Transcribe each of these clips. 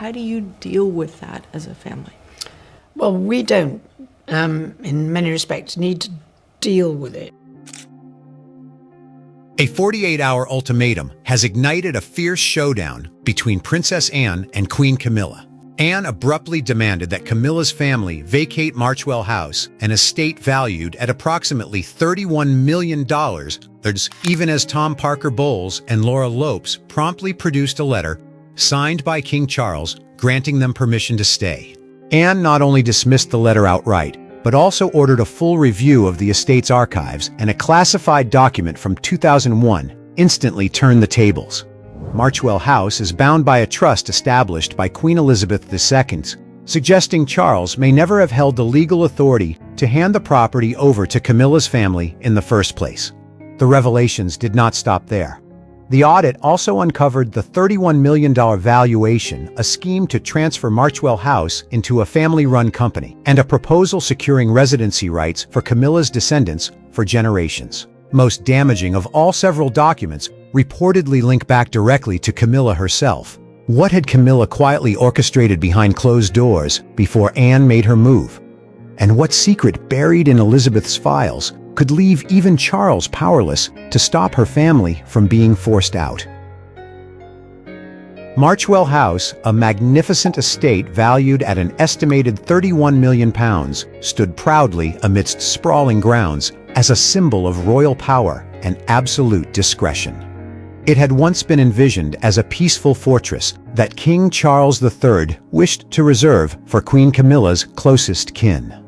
How do you deal with that as a family? Well, we don't, in many respects, need to deal with it. A 48-hour ultimatum has ignited a fierce showdown between Princess Anne and Queen Camilla. Anne abruptly demanded that Camilla's family vacate Marchwell House, an estate valued at approximately $31 million, even as Tom Parker Bowles and Laura Lopes promptly produced a letter signed by King Charles granting them permission to stay. Anne not only dismissed the letter outright, but also ordered a full review of the estate's archives, and a classified document from 2001 instantly turned the tables. Marchwell House is bound by a trust established by Queen Elizabeth II, suggesting Charles may never have held the legal authority to hand the property over to Camilla's family in the first place. The revelations did not stop there. The audit also uncovered the $31 million valuation, a scheme to transfer Marchwell House into a family-run company, and a proposal securing residency rights for Camilla's descendants for generations. Most damaging of all, several documents reportedly link back directly to Camilla herself. What had Camilla quietly orchestrated behind closed doors before Anne made her move? And what secret buried in Elizabeth's files could leave even Charles powerless to stop her family from being forced out? Marchwell House, a magnificent estate valued at an estimated £31 million, stood proudly amidst sprawling grounds as a symbol of royal power and absolute discretion. It had once been envisioned as a peaceful fortress that King Charles III wished to reserve for Queen Camilla's closest kin.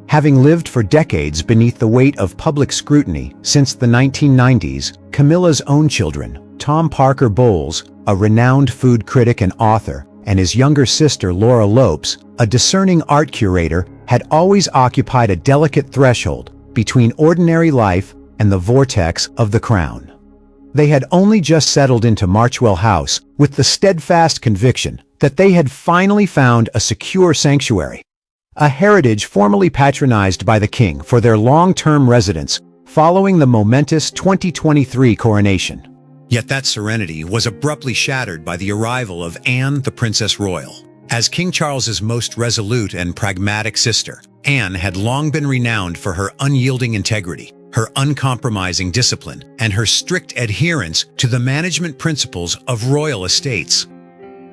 Having lived for decades beneath the weight of public scrutiny since the 1990s, Camilla's own children, Tom Parker Bowles, a renowned food critic and author, and his younger sister Laura Lopes, a discerning art curator, had always occupied a delicate threshold between ordinary life and the vortex of the crown. They had only just settled into Marchwell House with the steadfast conviction that they had finally found a secure sanctuary, a heritage formerly patronized by the king for their long-term residence following the momentous 2023 coronation. Yet that serenity was abruptly shattered by the arrival of Anne the Princess Royal. As King Charles's most resolute and pragmatic sister, Anne had long been renowned for her unyielding integrity, her uncompromising discipline, and her strict adherence to the management principles of royal estates.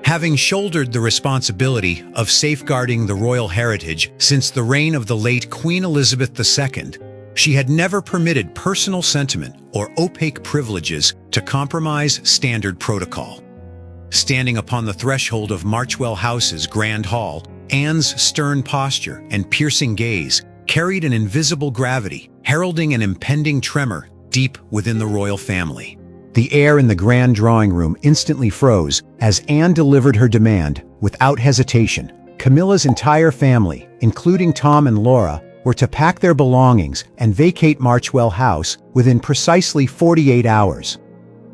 Having shouldered the responsibility of safeguarding the royal heritage since the reign of the late Queen Elizabeth II, she had never permitted personal sentiment or opaque privileges to compromise standard protocol. Standing upon the threshold of Marchwell House's grand hall, Anne's stern posture and piercing gaze carried an invisible gravity, heralding an impending tremor deep within the royal family. The air in the grand drawing room instantly froze as Anne delivered her demand without hesitation. Camilla's entire family, including Tom and Laura, were to pack their belongings and vacate Marchwell House within precisely 48 hours.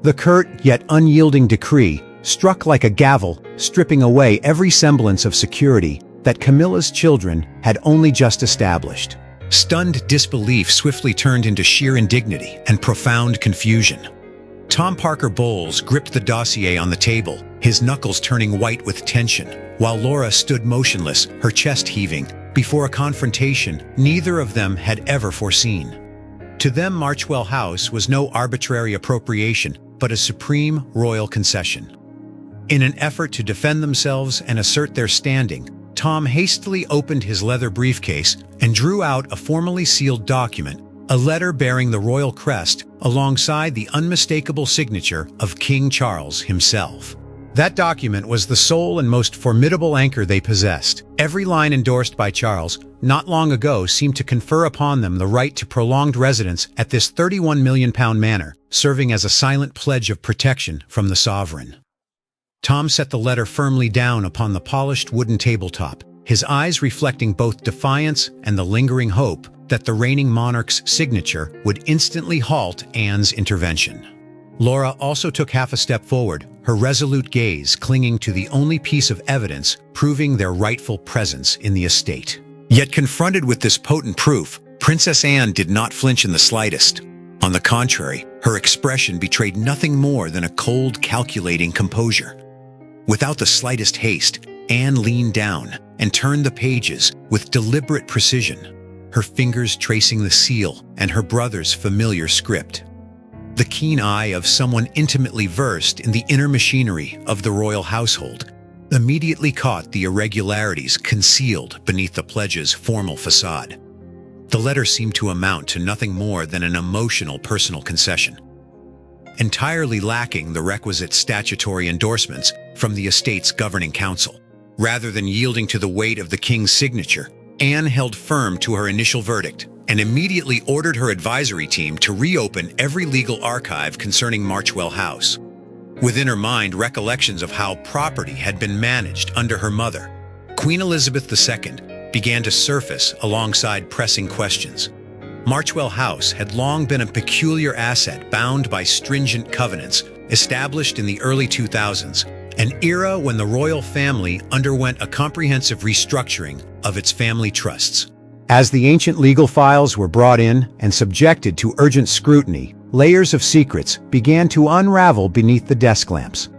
The curt yet unyielding decree struck like a gavel, stripping away every semblance of security that Camilla's children had only just established. Stunned disbelief swiftly turned into sheer indignity and profound confusion. Tom Parker Bowles gripped the dossier on the table, his knuckles turning white with tension, while Laura stood motionless, her chest heaving, before a confrontation neither of them had ever foreseen. To them, Marchwell House was no arbitrary appropriation, but a supreme royal concession. In an effort to defend themselves and assert their standing, Tom hastily opened his leather briefcase and drew out a formally sealed document, a letter bearing the royal crest alongside the unmistakable signature of King Charles himself. That document was the sole and most formidable anchor they possessed. Every line endorsed by Charles not long ago seemed to confer upon them the right to prolonged residence at this £31 million manor, serving as a silent pledge of protection from the sovereign. Tom set the letter firmly down upon the polished wooden tabletop, his eyes reflecting both defiance and the lingering hope that the reigning monarch's signature would instantly halt Anne's intervention. Laura also took half a step forward, her resolute gaze clinging to the only piece of evidence proving their rightful presence in the estate. Yet confronted with this potent proof, Princess Anne did not flinch in the slightest. On the contrary, her expression betrayed nothing more than a cold, calculating composure. Without the slightest haste, Anne leaned down and turned the pages with deliberate precision, her fingers tracing the seal and her brother's familiar script. The keen eye of someone intimately versed in the inner machinery of the royal household immediately caught the irregularities concealed beneath the pledge's formal facade. The letter seemed to amount to nothing more than an emotional personal concession, entirely lacking the requisite statutory endorsements from the estate's governing council. Rather than yielding to the weight of the king's signature, Anne held firm to her initial verdict and immediately ordered her advisory team to reopen every legal archive concerning Marchwell House. Within her mind, recollections of how property had been managed under her mother, Queen Elizabeth II, began to surface alongside pressing questions. Marchwell House had long been a peculiar asset bound by stringent covenants established in the early 2000s, an era when the royal family underwent a comprehensive restructuring of its family trusts. As the ancient legal files were brought in and subjected to urgent scrutiny, layers of secrets began to unravel beneath the desk lamps.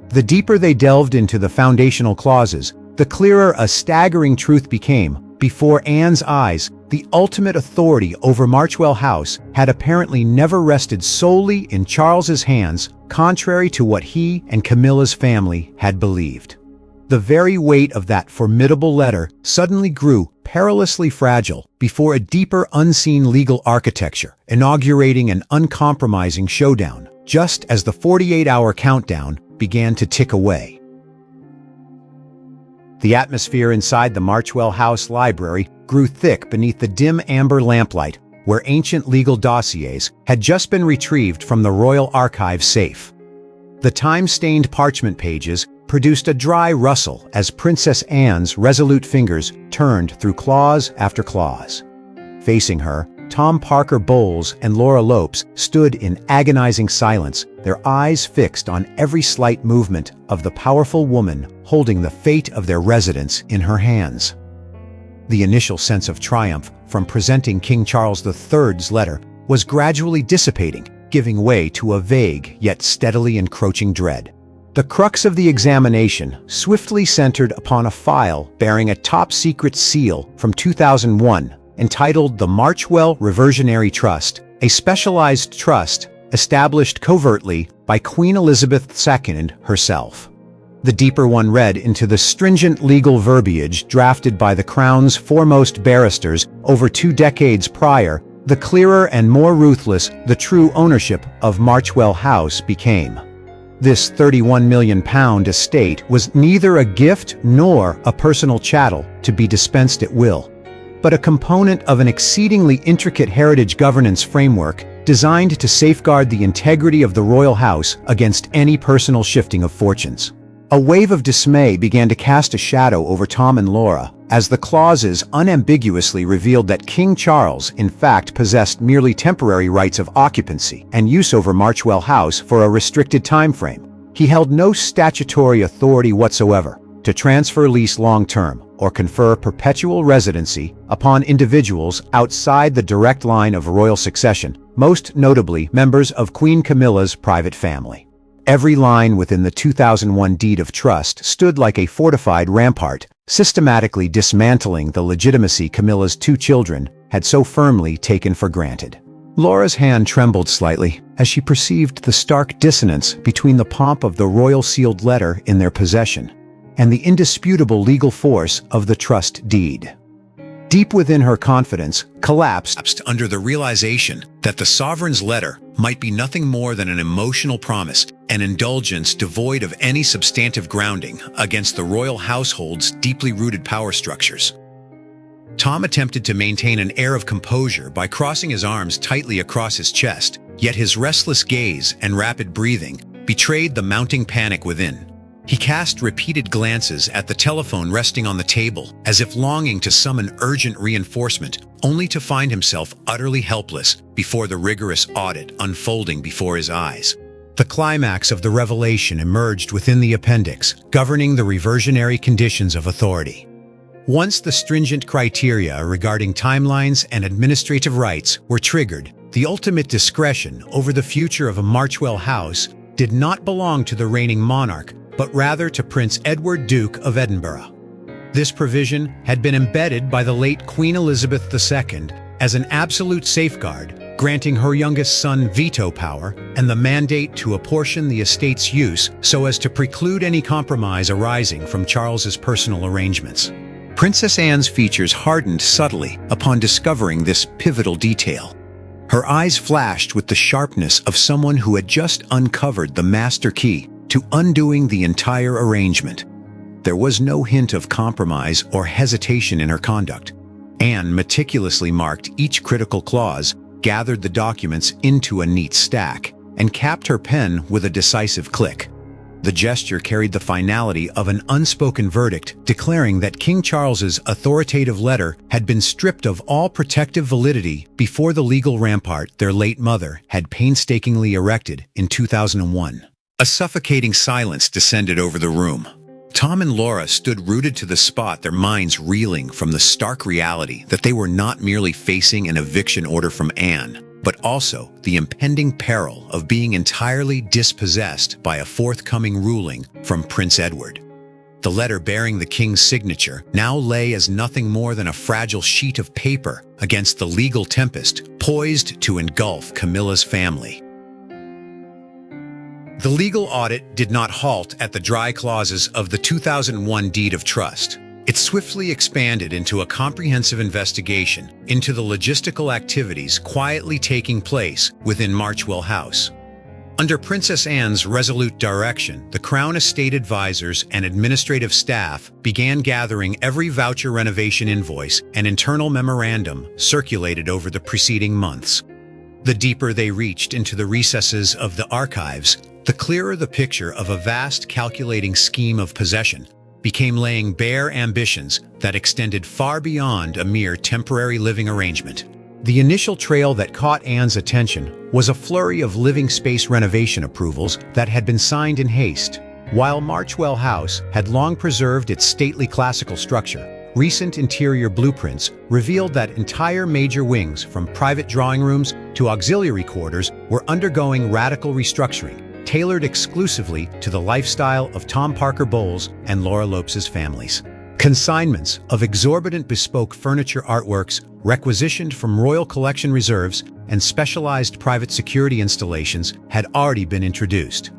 The deeper they delved into the foundational clauses, the clearer a staggering truth became. Before Anne's eyes, the ultimate authority over Marchwell House had apparently never rested solely in Charles's hands, contrary to what he and Camilla's family had believed. The very weight of that formidable letter suddenly grew perilously fragile before a deeper unseen legal architecture, inaugurating an uncompromising showdown, just as the 48-hour countdown began to tick away. The atmosphere inside the Marchwell House library grew thick beneath the dim amber lamplight, where ancient legal dossiers had just been retrieved from the Royal Archives safe. The time-stained parchment pages produced a dry rustle as Princess Anne's resolute fingers turned through clause after clause. Facing her, Tom Parker Bowles and Laura Lopes stood in agonizing silence, their eyes fixed on every slight movement of the powerful woman holding the fate of their residence in her hands. The initial sense of triumph from presenting King Charles III's letter was gradually dissipating, giving way to a vague yet steadily encroaching dread. The crux of the examination swiftly centered upon a file bearing a top-secret seal from 2001 entitled the Marchwell Reversionary Trust, a specialized trust established covertly by Queen Elizabeth II herself. The deeper one read into the stringent legal verbiage drafted by the Crown's foremost barristers over 2 decades prior, the clearer and more ruthless the true ownership of Marchwell House became. This £31 million estate was neither a gift nor a personal chattel to be dispensed at will, but a component of an exceedingly intricate heritage governance framework designed to safeguard the integrity of the royal house against any personal shifting of fortunes. A wave of dismay began to cast a shadow over Tom and Laura as the clauses unambiguously revealed that King Charles, in fact, possessed merely temporary rights of occupancy and use over Marchwell House for a restricted time frame. He held no statutory authority whatsoever to transfer lease long-term or confer perpetual residency upon individuals outside the direct line of royal succession, most notably members of Queen Camilla's private family. Every line within the 2001 Deed of Trust stood like a fortified rampart, systematically dismantling the legitimacy Camilla's 2 children had so firmly taken for granted. Laura's hand trembled slightly as she perceived the stark dissonance between the pomp of the royal sealed letter in their possession and the indisputable legal force of the trust deed. Deep within her, confidence collapsed under the realization that the sovereign's letter might be nothing more than an emotional promise, an indulgence devoid of any substantive grounding against the royal household's deeply rooted power structures. Tom attempted to maintain an air of composure by crossing his arms tightly across his chest, yet his restless gaze and rapid breathing betrayed the mounting panic within. He cast repeated glances at the telephone resting on the table, as if longing to summon urgent reinforcement, only to find himself utterly helpless before the rigorous audit unfolding before his eyes. The climax of the revelation emerged within the appendix, governing the reversionary conditions of authority. Once the stringent criteria regarding timelines and administrative rights were triggered, the ultimate discretion over the future of a Marchwell House did not belong to the reigning monarch, but rather to Prince Edward, Duke of Edinburgh. This provision had been embedded by the late Queen Elizabeth II as an absolute safeguard, granting her youngest son veto power and the mandate to apportion the estate's use so as to preclude any compromise arising from Charles's personal arrangements. Princess Anne's features hardened subtly upon discovering this pivotal detail. Her eyes flashed with the sharpness of someone who had just uncovered the master key to undoing the entire arrangement. There was no hint of compromise or hesitation in her conduct. Anne meticulously marked each critical clause, gathered the documents into a neat stack, and capped her pen with a decisive click. The gesture carried the finality of an unspoken verdict declaring that King Charles's authoritative letter had been stripped of all protective validity before the legal rampart their late mother had painstakingly erected in 2001. A suffocating silence descended over the room. Tom and Laura stood rooted to the spot, their minds reeling from the stark reality that they were not merely facing an eviction order from Anne, but also the impending peril of being entirely dispossessed by a forthcoming ruling from Prince Edward. The letter bearing the king's signature now lay as nothing more than a fragile sheet of paper against the legal tempest poised to engulf Camilla's family. The legal audit did not halt at the dry clauses of the 2001 Deed of Trust. It swiftly expanded into a comprehensive investigation into the logistical activities quietly taking place within Marchwell House. Under Princess Anne's resolute direction, the Crown Estate advisors and administrative staff began gathering every voucher renovation invoice and internal memorandum circulated over the preceding months. The deeper they reached into the recesses of the archives, the clearer the picture of a vast calculating scheme of possession became, laying bare ambitions that extended far beyond a mere temporary living arrangement. The initial trail that caught Anne's attention was a flurry of living space renovation approvals that had been signed in haste. While Marchwell House had long preserved its stately classical structure, recent interior blueprints revealed that entire major wings, from private drawing rooms to auxiliary quarters, were undergoing radical restructuring, tailored exclusively to the lifestyle of Tom Parker Bowles and Laura Lopes' families. Consignments of exorbitant bespoke furniture artworks, requisitioned from Royal Collection reserves and specialized private security installations, had already been introduced.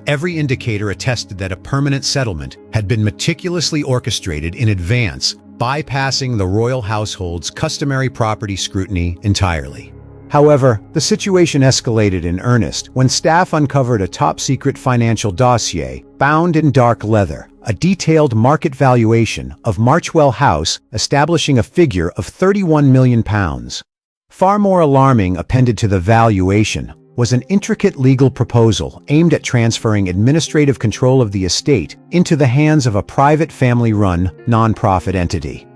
Every indicator attested that a permanent settlement had been meticulously orchestrated in advance, bypassing the royal household's customary property scrutiny entirely. However, the situation escalated in earnest when staff uncovered a top-secret financial dossier bound in dark leather, a detailed market valuation of Marchwell House establishing a figure of £31 million. Far more alarming appended to the valuation was an intricate legal proposal aimed at transferring administrative control of the estate into the hands of a private family-run, non-profit entity.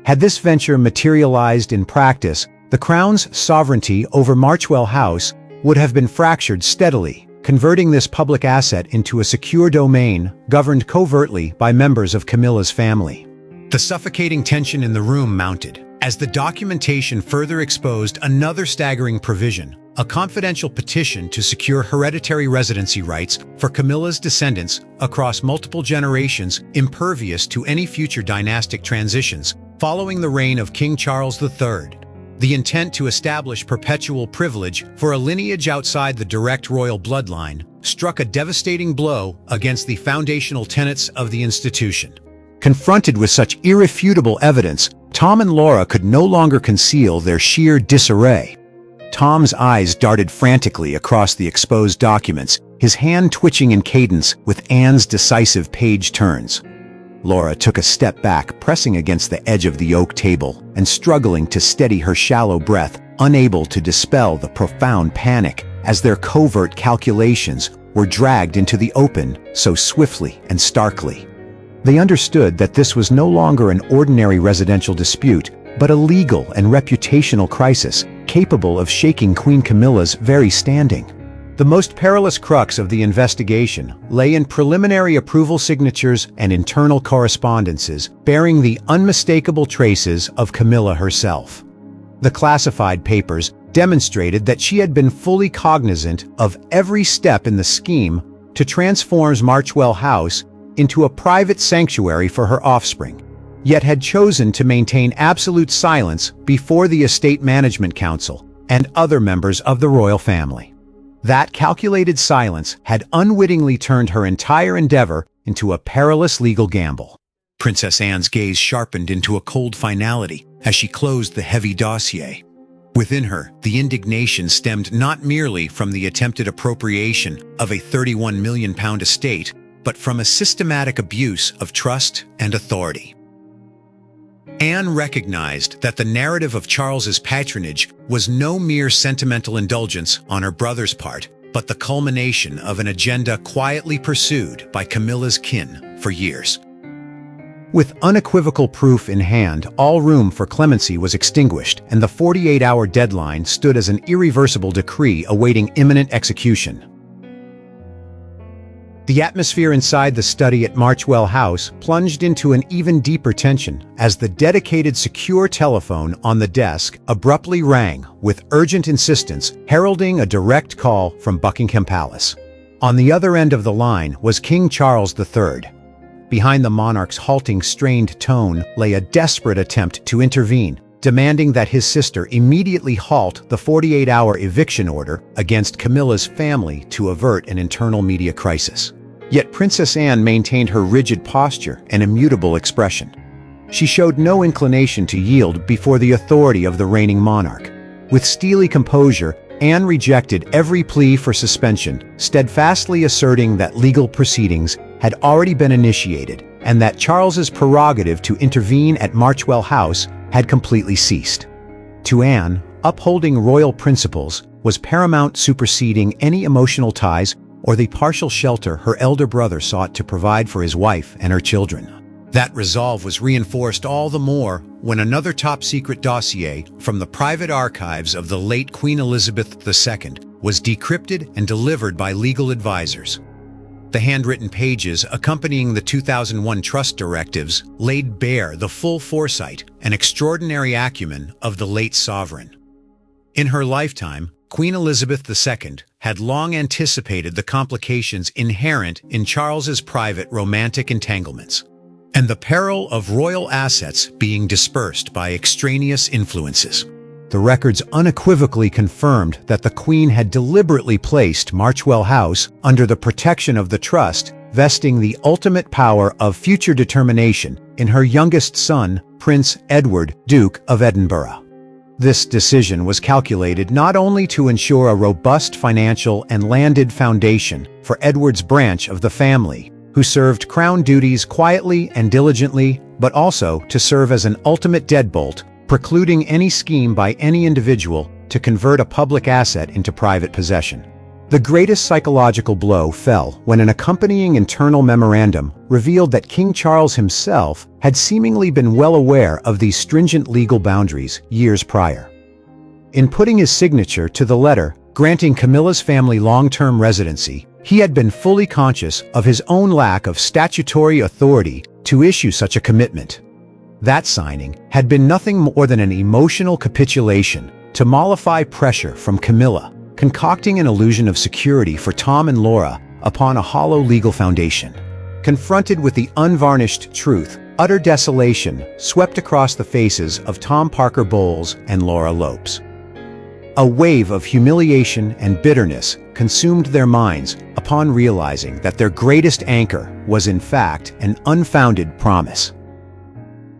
Had this venture materialized in practice, the Crown's sovereignty over Marchwell House would have been fractured steadily, converting this public asset into a secure domain governed covertly by members of Camilla's family. The suffocating tension in the room mounted as the documentation further exposed another staggering provision, a confidential petition to secure hereditary residency rights for Camilla's descendants across multiple generations, impervious to any future dynastic transitions following the reign of King Charles III. The intent to establish perpetual privilege for a lineage outside the direct royal bloodline struck a devastating blow against the foundational tenets of the institution. Confronted with such irrefutable evidence, Tom and Laura could no longer conceal their sheer disarray. Tom's eyes darted frantically across the exposed documents, his hand twitching in cadence with Anne's decisive page turns. Laura took a step back, pressing against the edge of the oak table and struggling to steady her shallow breath, unable to dispel the profound panic as their covert calculations were dragged into the open so swiftly and starkly. They understood that this was no longer an ordinary residential dispute, but a legal and reputational crisis capable of shaking Queen Camilla's very standing. The most perilous crux of the investigation lay in preliminary approval signatures and internal correspondences bearing the unmistakable traces of Camilla herself. The classified papers demonstrated that she had been fully cognizant of every step in the scheme to transform Marchwell House into a private sanctuary for her offspring, yet had chosen to maintain absolute silence before the Estate Management Council and other members of the royal family. That calculated silence had unwittingly turned her entire endeavor into a perilous legal gamble. Princess Anne's gaze sharpened into a cold finality as she closed the heavy dossier. Within her, the indignation stemmed not merely from the attempted appropriation of a £31 million estate, but from a systematic abuse of trust and authority. Anne recognized that the narrative of Charles's patronage was no mere sentimental indulgence on her brother's part, but the culmination of an agenda quietly pursued by Camilla's kin for years. With unequivocal proof in hand, all room for clemency was extinguished, and the 48-hour deadline stood as an irreversible decree awaiting imminent execution. The atmosphere inside the study at Marchwell House plunged into an even deeper tension as the dedicated secure telephone on the desk abruptly rang with urgent insistence, heralding a direct call from Buckingham Palace. On the other end of the line was King Charles III. Behind the monarch's halting, strained tone lay a desperate attempt to intervene, demanding that his sister immediately halt the 48-hour eviction order against Camilla's family to avert an internal media crisis. Yet Princess Anne maintained her rigid posture and immutable expression. She showed no inclination to yield before the authority of the reigning monarch. With steely composure, Anne rejected every plea for suspension, steadfastly asserting that legal proceedings had already been initiated and that Charles's prerogative to intervene at Marchwell House had completely ceased. To Anne, upholding royal principles was paramount, superseding any emotional ties or the partial shelter her elder brother sought to provide for his wife and her children. That resolve was reinforced all the more when another top-secret dossier from the private archives of the late Queen Elizabeth II was decrypted and delivered by legal advisors. The handwritten pages accompanying the 2001 trust directives laid bare the full foresight and extraordinary acumen of the late sovereign. In her lifetime, Queen Elizabeth II had long anticipated the complications inherent in Charles's private romantic entanglements, and the peril of royal assets being dispersed by extraneous influences. The records unequivocally confirmed that the Queen had deliberately placed Marchwell House under the protection of the trust, vesting the ultimate power of future determination in her youngest son, Prince Edward, Duke of Edinburgh. This decision was calculated not only to ensure a robust financial and landed foundation for Edward's branch of the family, who served crown duties quietly and diligently, but also to serve as an ultimate deadbolt, precluding any scheme by any individual to convert a public asset into private possession. The greatest psychological blow fell when an accompanying internal memorandum revealed that King Charles himself had seemingly been well aware of these stringent legal boundaries years prior. In putting his signature to the letter granting Camilla's family long-term residency, he had been fully conscious of his own lack of statutory authority to issue such a commitment. That signing had been nothing more than an emotional capitulation to mollify pressure from Camilla, concocting an illusion of security for Tom and Laura upon a hollow legal foundation. Confronted with the unvarnished truth, utter desolation swept across the faces of Tom Parker Bowles and Laura Lopes. A wave of humiliation and bitterness consumed their minds upon realizing that their greatest anchor was in fact an unfounded promise.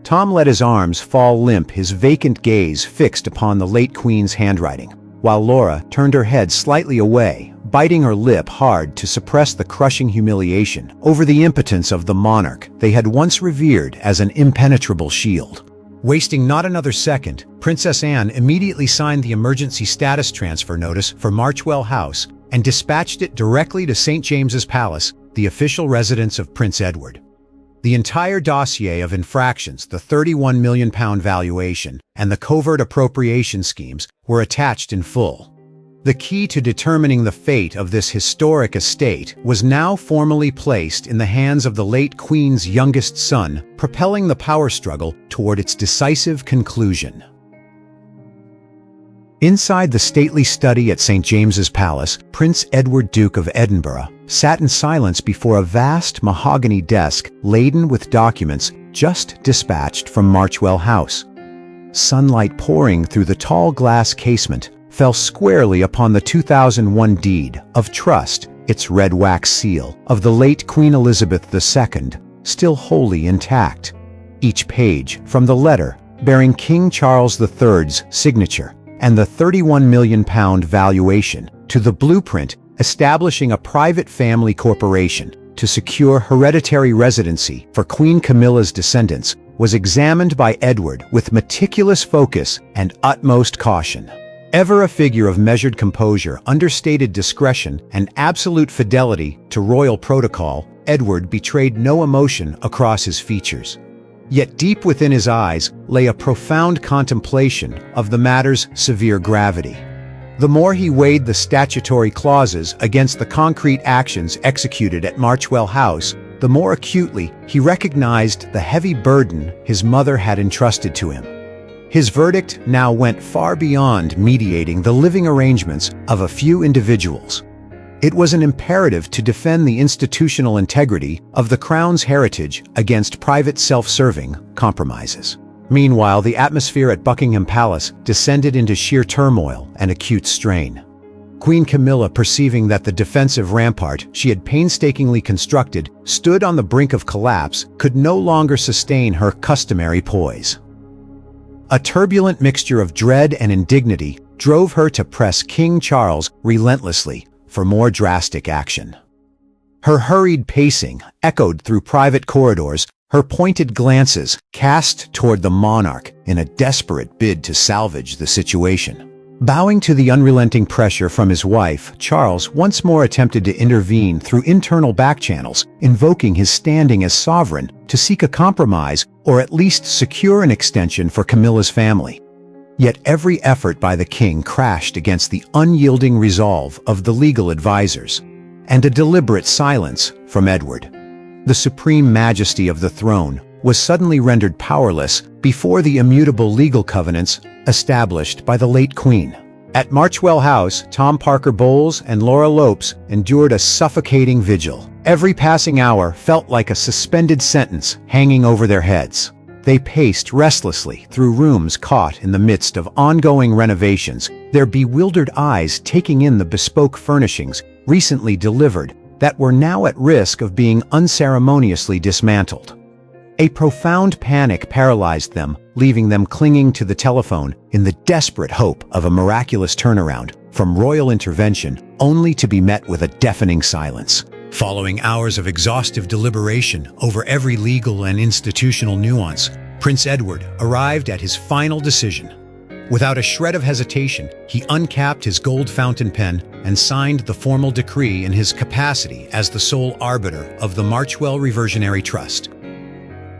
Tom let his arms fall limp, his vacant gaze fixed upon the late Queen's handwriting, while Laura turned her head slightly away, biting her lip hard to suppress the crushing humiliation over the impotence of the monarch they had once revered as an impenetrable shield. Wasting not another second, Princess Anne immediately signed the emergency status transfer notice for Marchwell House and dispatched it directly to St. James's Palace, the official residence of Prince Edward. The entire dossier of infractions, the £31 million valuation, and the covert appropriation schemes were attached in full. The key to determining the fate of this historic estate was now formally placed in the hands of the late Queen's youngest son, propelling the power struggle toward its decisive conclusion. Inside the stately study at St. James's Palace, Prince Edward, Duke of Edinburgh, sat in silence before a vast mahogany desk laden with documents just dispatched from Marchwell House. Sunlight pouring through the tall glass casement fell squarely upon the 2001 deed of trust, its red wax seal of the late Queen Elizabeth II, still wholly intact. Each page, from the letter bearing King Charles III's signature and the £31 million valuation, to the blueprint establishing a private family corporation to secure hereditary residency for Queen Camilla's descendants, was examined by Edward with meticulous focus and utmost caution. Ever a figure of measured composure, understated discretion, and absolute fidelity to royal protocol, Edward betrayed no emotion across his features. Yet deep within his eyes lay a profound contemplation of the matter's severe gravity. The more he weighed the statutory clauses against the concrete actions executed at Marchwell House, the more acutely he recognized the heavy burden his mother had entrusted to him. His verdict now went far beyond mediating the living arrangements of a few individuals. It was an imperative to defend the institutional integrity of the Crown's heritage against private self-serving compromises. Meanwhile, the atmosphere at Buckingham Palace descended into sheer turmoil and acute strain. Queen Camilla, perceiving that the defensive rampart she had painstakingly constructed stood on the brink of collapse, could no longer sustain her customary poise. A turbulent mixture of dread and indignity drove her to press King Charles relentlessly for more drastic action. Her hurried pacing echoed through private corridors, her pointed glances cast toward the monarch in a desperate bid to salvage the situation. Bowing to the unrelenting pressure from his wife, Charles once more attempted to intervene through internal back channels, invoking his standing as sovereign to seek a compromise or at least secure an extension for Camilla's family. Yet every effort by the king crashed against the unyielding resolve of the legal advisors, and a deliberate silence from Edward. The supreme majesty of the throne was suddenly rendered powerless before the immutable legal covenants established by the late Queen. At Marchwell House, Tom Parker Bowles and Laura Lopes endured a suffocating vigil. Every passing hour felt like a suspended sentence hanging over their heads. They paced restlessly through rooms caught in the midst of ongoing renovations, their bewildered eyes taking in the bespoke furnishings recently delivered that were now at risk of being unceremoniously dismantled. A profound panic paralyzed them, leaving them clinging to the telephone in the desperate hope of a miraculous turnaround from royal intervention, only to be met with a deafening silence. Following hours of exhaustive deliberation over every legal and institutional nuance, Prince Edward arrived at his final decision. Without a shred of hesitation, he uncapped his gold fountain pen and signed the formal decree in his capacity as the sole arbiter of the Marchwell Reversionary Trust.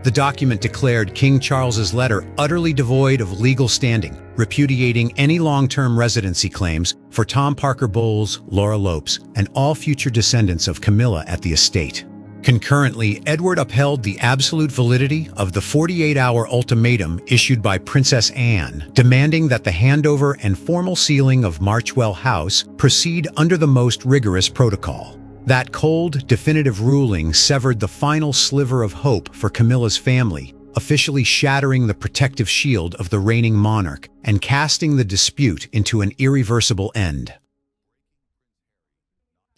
The document declared King Charles's letter utterly devoid of legal standing, repudiating any long-term residency claims for Tom Parker Bowles, Laura Lopes, and all future descendants of Camilla at the estate. Concurrently, Edward upheld the absolute validity of the 48-hour ultimatum issued by Princess Anne, demanding that the handover and formal sealing of Marchwell House proceed under the most rigorous protocol. That cold, definitive ruling severed the final sliver of hope for Camilla's family, officially shattering the protective shield of the reigning monarch and casting the dispute into an irreversible end.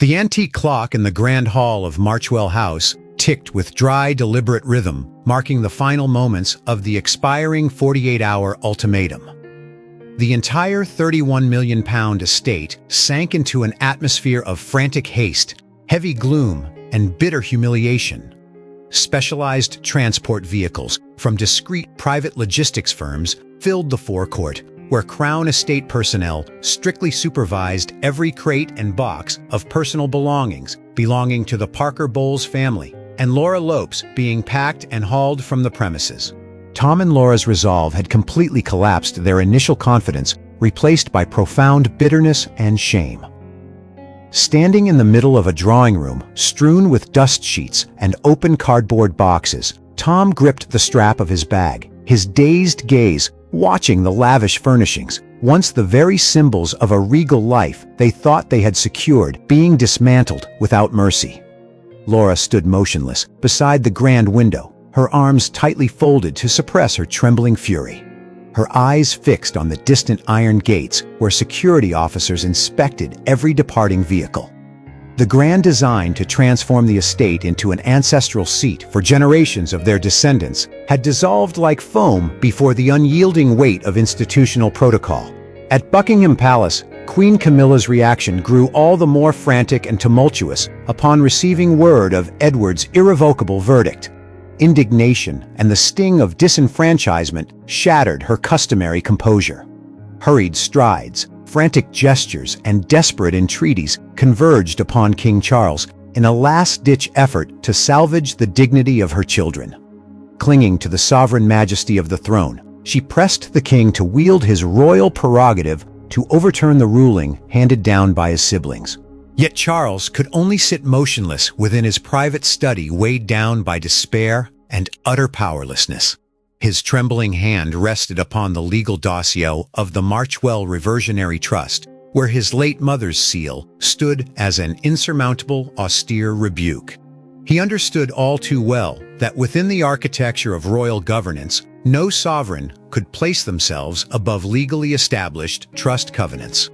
The antique clock in the grand hall of Marchwell House ticked with dry, deliberate rhythm, marking the final moments of the expiring 48-hour ultimatum. The entire £31 million estate sank into an atmosphere of frantic haste, heavy gloom, and bitter humiliation. Specialized transport vehicles from discreet private logistics firms filled the forecourt, where Crown Estate personnel strictly supervised every crate and box of personal belongings belonging to the Parker Bowles family, and Laura Lopes being packed and hauled from the premises. Tom and Laura's resolve had completely collapsed, their initial confidence replaced by profound bitterness and shame. Standing in the middle of a drawing room strewn with dust sheets and open cardboard boxes, Tom gripped the strap of his bag, his dazed gaze watching the lavish furnishings, once the very symbols of a regal life they thought they had secured, being dismantled without mercy. Laura stood motionless beside the grand window, her arms tightly folded to suppress her trembling fury. Her eyes fixed on the distant iron gates where security officers inspected every departing vehicle. The grand design to transform the estate into an ancestral seat for generations of their descendants had dissolved like foam before the unyielding weight of institutional protocol. At Buckingham Palace, Queen Camilla's reaction grew all the more frantic and tumultuous upon receiving word of Edward's irrevocable verdict. Indignation and the sting of disenfranchisement shattered her customary composure. Hurried strides, frantic gestures, and desperate entreaties converged upon King Charles in a last-ditch effort to salvage the dignity of her children. Clinging to the sovereign majesty of the throne, she pressed the king to wield his royal prerogative to overturn the ruling handed down by his siblings. Yet Charles could only sit motionless within his private study, weighed down by despair and utter powerlessness. His trembling hand rested upon the legal dossier of the Marchwell Reversionary Trust, where his late mother's seal stood as an insurmountable, austere rebuke. He understood all too well that within the architecture of royal governance, no sovereign could place themselves above legally established trust covenants.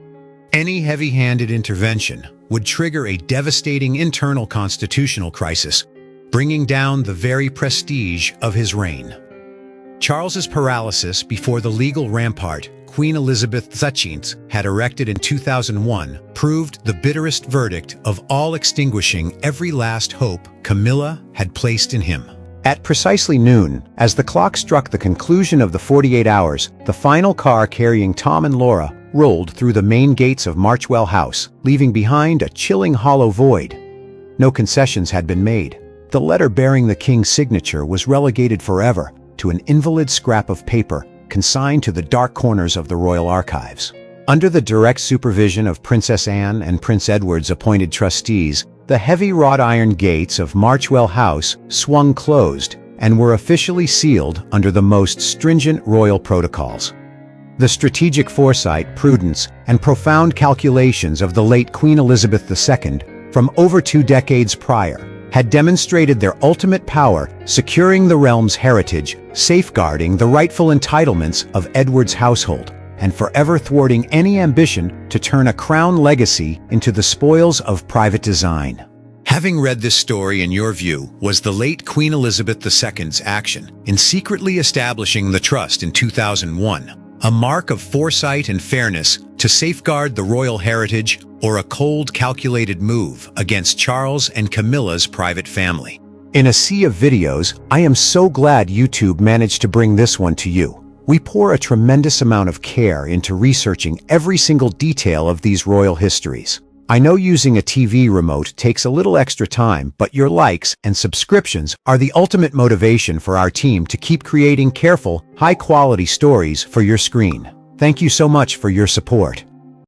Any heavy-handed intervention would trigger a devastating internal constitutional crisis, bringing down the very prestige of his reign. Charles's paralysis before the legal rampart Queen Elizabeth II had erected in 2001 proved the bitterest verdict of all, extinguishing every last hope Camilla had placed in him. At precisely noon, as the clock struck the conclusion of the 48 hours, the final car carrying Tom and Laura rolled through the main gates of Marchwell House, leaving behind a chilling hollow void. No concessions had been made. The letter bearing the king's signature was relegated forever to an invalid scrap of paper consigned to the dark corners of the royal archives. Under the direct supervision of Princess Anne and Prince Edward's appointed trustees, the heavy wrought iron gates of Marchwell House swung closed and were officially sealed under the most stringent royal protocols. The strategic foresight, prudence, and profound calculations of the late Queen Elizabeth II from over 2 decades prior had demonstrated their ultimate power, securing the realm's heritage, safeguarding the rightful entitlements of Edward's household, and forever thwarting any ambition to turn a crown legacy into the spoils of private design. Having read this story, in your view, was the late Queen Elizabeth II's action in secretly establishing the trust in 2001 a mark of foresight and fairness to safeguard the royal heritage, or a cold, calculated move against Charles and Camilla's private family? In a sea of videos, I am so glad YouTube managed to bring this one to you. We pour a tremendous amount of care into researching every single detail of these royal histories. I know using a TV remote takes a little extra time, but your likes and subscriptions are the ultimate motivation for our team to keep creating careful, high-quality stories for your screen. Thank you so much for your support.